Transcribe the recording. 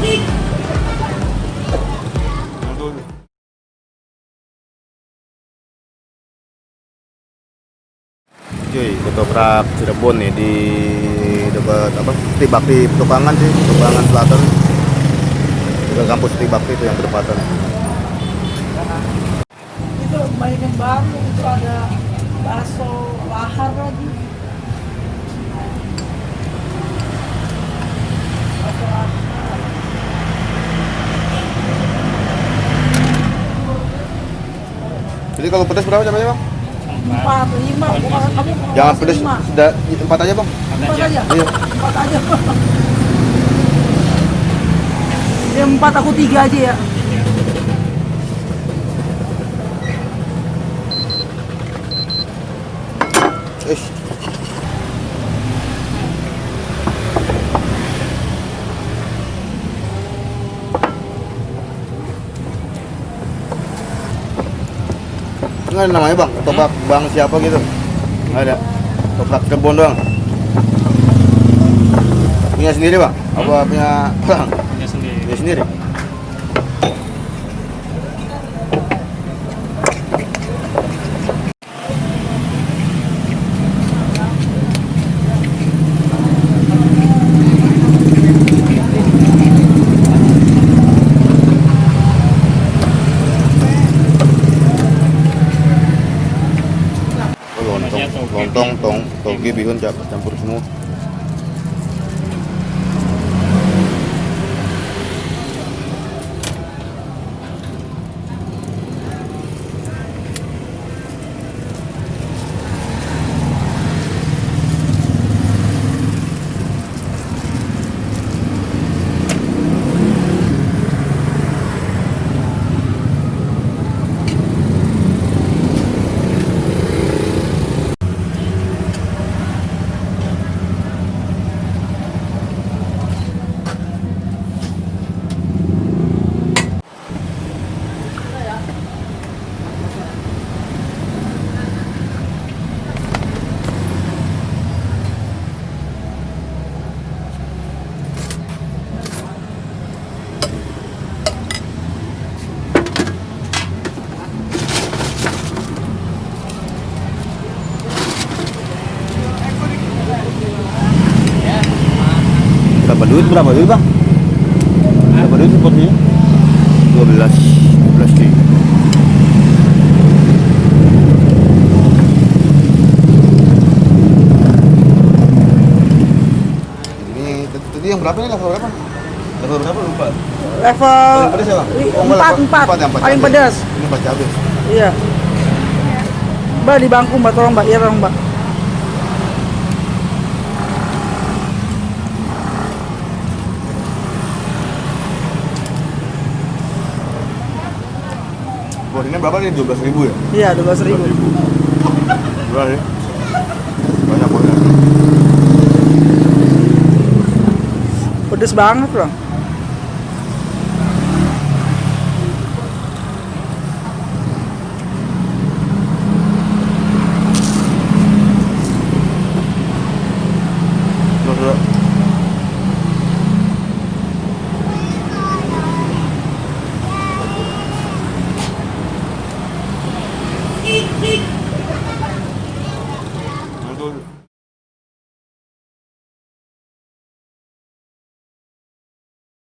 Cuy, ketoprak Cirebon nih di dekat apa? Tibakti Petukangan sih, Petukangan Selatan. Dekat kampus Tibakti itu yang berdekatan. Itu banyak yang baru, itu ada bakso lahar lagi. Bakso lahar. Jadi kalau pedas berapa caranya, Bang? 4, 5, kamu Jangan pedas, sudah 4 aja, Bang. 4 aja? Iya. 4 aja. Ya 4, aku 3 aja ya. Ish. Nggak ada namanya, Bang? Ketoprak Bang siapa gitu? Nggak ada. Ketoprak Cirebon doang. Punya sendiri, Bang? Apa punya orang? Punya sendiri. Punya sendiri. Lontong, toge, bihun campur semua. Berapa duit, Bang? Berapa duit seporsinya? 12 cuy. Ini tadi yang berapa nih, level berapa? Level berapa lupa? Level pedas ya, Bang? 4, paling pedas. Ini 4 cabai. Iya. Mbak di bangku, Mbak, tolong Mbak, iya tolong Mbak. Ini berapa nih? 12.000 ya? Iya, 12.000. Murah ya? Banyak banget. Pedes banget, Bang.